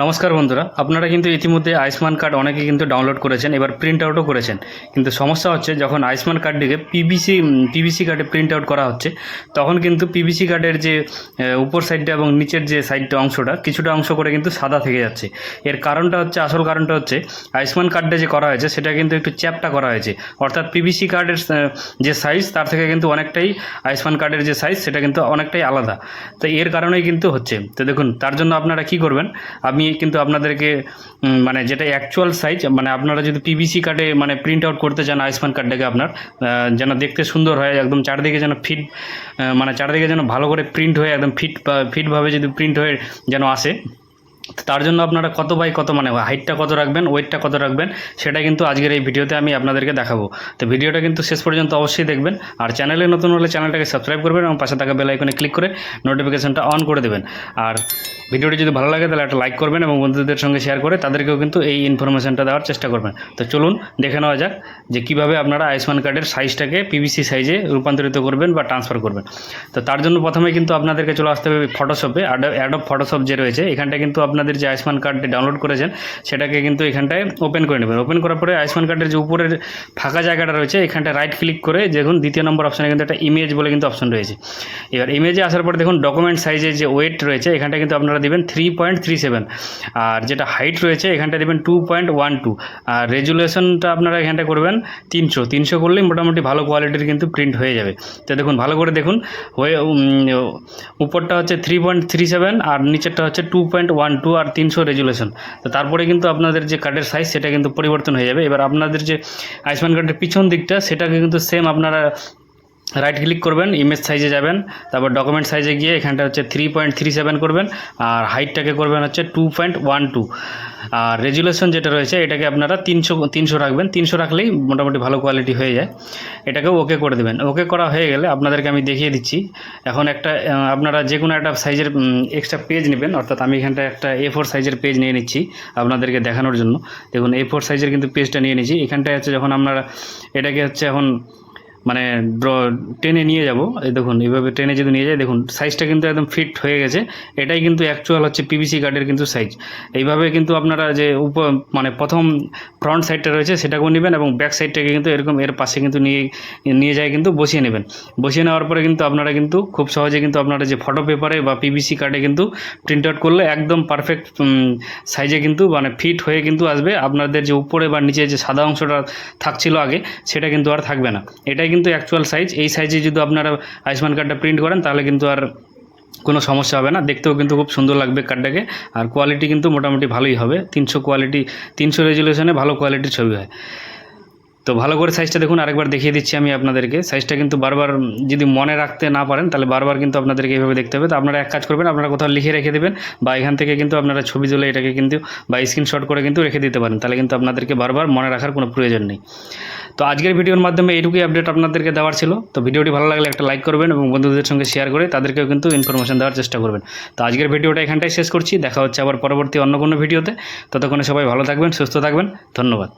নমস্কার বন্ধুরা, আপনারা কিন্তু ইতিমধ্যে আয়ুষ্মান কার্ড অনেকে কিন্তু ডাউনলোড করেছেন, এবার প্রিন্ট আউটও করেছেন। কিন্তু সমস্যা হচ্ছে যখন আয়ুষ্মান কার্ডটিকে পিভিসি কার্ডে প্রিন্ট আউট করা হচ্ছে, তখন কিন্তু পিভিসি কার্ডের যে উপর সাইডটা এবং নিচের যে সাইডটা অংশটা কিছুটা অংশ করে কিন্তু সাদা থেকে যাচ্ছে। এর কারণটা হচ্ছে, আসল কারণটা হচ্ছে আয়ুষ্মান কার্ডে যে করা হয়েছে সেটা কিন্তু একটু চ্যাপ্টা করা হয়েছে, অর্থাৎ পিভিসি কার্ডের যে সাইজ তার থেকে কিন্তু অনেকটাই আয়ুষ্মান কার্ডের যে সাইজ সেটা কিন্তু অনেকটাই আলাদা। তো এর কারণেই কিন্তু হচ্ছে। তো দেখুন, তার জন্য আপনারা কি করবেন, আমি কিন্তু আপনাদেরকে মানে যেটা অ্যাকচুয়াল সাইজ, মানে আপনারা যদি পিভিসি কার্ডে মানে প্রিন্ট আউট করতে চান আয়ুষ্মান কার্ডটাকে আপনার যেন দেখতে সুন্দর হয়, একদম চারদিকে যেন ফিট, মানে চারদিকে যেন ভালো করে প্রিন্ট হয়ে একদম ফিটভাবে যদি প্রিন্ট হয়ে যেন আসে, তার জন্য আপনারা কত বাই কত মানে হাইটটা কত রাখবেন, ওয়েটটা কত রাখবেন, সেটা কিন্তু আজকের এই ভিডিওতে আমি আপনাদেরকে দেখাবো। তো ভিডিওটা কিন্তু শেষ পর্যন্ত অবশ্যই দেখবেন, আর চ্যানেলে নতুন হলে চ্যানেলটাকে সাবস্ক্রাইব করবেন এবং পাশে থাকা বেল আইকনে ক্লিক করে নোটিফিকেশনটা অন করে দেবেন। আর ভিডিওটি যদি ভালো লাগে তাহলে একটা লাইক করবেন এবং বন্ধুদের সঙ্গে শেয়ার করে তাদেরকেও কিন্তু এই ইনফরমেশনটা দেওয়ার চেষ্টা করবেন। তো চলুন দেখে নেওয়া যাক যে কীভাবে আপনারা আয়ুষ্মান কার্ডের সাইজটাকে পিভিসি সাইজে রূপান্তরিত করবেন বা ট্রান্সফার করবেন। তো তার জন্য প্রথমে কিন্তু আপনাদেরকে চলে আসতে হবে ফটোশপে। অ্যাডোব ফটোশপ যে রয়েছে, এখানটা কিন্তু আপনাদের যে আয়ুষ্মান কার্ডটি ডাউনলোড করেছেন সেটাকে কিন্তু এখানটায় ওপেন করে নেবেন। ওপেন করার পরে আয়ুষ্মান কার্ডের যে উপরের ফাঁকা জায়গাটা রয়েছে এখানটা রাইট ক্লিক করে দেখুন দ্বিতীয় নম্বর অপশানে কিন্তু একটা ইমেজ বলে কিন্তু অপশন রয়েছে। এবার ইমেজে আসার পরে দেখুন ডকুমেন্ট সাইজের যে ওয়েট রয়েছে এখানটা কিন্তু আপনারা দেবেন 3.37, আর যেটা হাইট রয়েছে এখানটা দেবেন 2.12, আর রেজুলেশনটা আপনারা এখানটা করবেন 300 করলেই মোটামুটি ভালো কোয়ালিটির কিন্তু প্রিন্ট হয়ে যাবে। তো দেখুন ভালো করে দেখুন, উপরটা হচ্ছে 3.37 আর নিচেরটা হচ্ছে 2.12 আর 300 রেজুলেশন। তো তারপরে কিন্তু আপনাদের যে কার্ডের সাইজ সেটা কিন্তু পরিবর্তন হয়ে যাবে। এবার আপনাদের যে আয়ুষ্মান কার্ডের পিছন দিকটা সেটাকে কিন্তু সেম আপনারা রাইট ক্লিক করবেন, ইমেজ সাইজে যাবেন, তারপর ডকুমেন্ট সাইজে গিয়ে এখানটা হচ্ছে 3.37 করবেন, আর হাইটটাকে করবেন হচ্ছে 2.12, আর রেজুলেশন যেটা রয়েছে এটাকে আপনারা 300 রাখবেন। 300 রাখলেই মোটামুটি ভালো কোয়ালিটি হয়ে যায়। এটাকেও ওকে করে দেবেন। ওকে করা হয়ে গেলে আপনাদেরকে আমি দেখিয়ে দিচ্ছি। এখন একটা আপনারা যে কোনো একটা সাইজের এক্সট্রা পেজ নেবেন, অর্থাৎ আমি এখানটা একটা A4 সাইজের পেজ নিয়ে নিচ্ছি আপনাদেরকে দেখানোর জন্য। দেখুন A4 সাইজের কিন্তু পেজটা নিয়ে নিচ্ছি। এখানটায় হচ্ছে যখন আপনারা এটাকে হচ্ছে এখন মানে টেনে নিয়ে যাব, এই দেখুন এইভাবে টেনে যদি নিয়ে যায় দেখুন সাইজটা কিন্তু একদম ফিট হয়ে গেছে। এটাই কিন্তু অ্যাকচুয়াল হচ্ছে পিভিসি কার্ডের কিন্তু সাইজ। এইভাবে কিন্তু আপনারা যে মানে প্রথম ফ্রন্ট সাইডটা রয়েছে সেটাকেও নেবেন এবং ব্যাক সাইডটাকে কিন্তু এরকম এর পাশে কিন্তু নিয়ে যায় কিন্তু বসিয়ে নেবেন। বসিয়ে নেওয়ার পরে কিন্তু আপনারা কিন্তু খুব সহজে কিন্তু আপনারা যে ফটো পেপারে বা পিভিসি কার্ডে কিন্তু প্রিন্ট আউট করলে একদম পারফেক্ট সাইজে কিন্তু মানে ফিট হয়ে কিন্তু আসবে। আপনাদের যে উপরে বা নিচে যে সাদা অংশটা থাকছিল আগে সেটা কিন্তু আর থাকবে না। এটাই কিন্তু অ্যাকচুয়াল সাইজ। এই সাইজে যদি আপনারা আয়ুষ্মান কার্ডটা প্রিন্ট করেন তাহলে কিন্তু আর কোনো সমস্যা হবে না, দেখতেও কিন্তু খুব সুন্দর লাগবে কার্ডটাকে, আর কোয়ালিটি কিন্তু মোটামুটি ভালোই হবে। 300 রেজুলেশনে ভালো কোয়ালিটির ছবি হয়। তো ভালো করে সাইজটা দেখুন, আরেকবার দেখিয়ে দিচ্ছি আমি আপনাদেরকে। সাইজটা কিন্তু বারবার যদি মনে রাখতে না পারেন তাহলে বারবার কিন্তু আপনাদেরকে এইভাবে দেখতে হবে। তো আপনারা এক কাজ করবেন, আপনারা কোথাও লিখে রেখে দেবেন বা এখান থেকে কিন্তু আপনারা ছবি তুলে এটাকে কিন্তু বা স্ক্রিনশট করে কিন্তু রেখে দিতে পারেন, তাহলে কিন্তু আপনাদেরকে বারবার মনে রাখার কোনো প্রয়োজন নেই। তো আজকের ভিডিওর মাধ্যমে এইটুকুই আপডেট আপনাদেরকে দেওয়ার ছিল। তো ভিডিওটি ভালো লাগলে একটা লাইক করবেন এবং বন্ধুদের সঙ্গে শেয়ার করে তাদেরকেও কিন্তু ইনফরমেশন দেওয়ার চেষ্টা করবেন। তো আজকের ভিডিওটা এখানটাই শেষ করছি। দেখা হচ্ছে আবার পরবর্তী অন্য কোনো ভিডিওতে। ততক্ষণে সবাই ভালো থাকবেন, সুস্থ থাকবেন। ধন্যবাদ।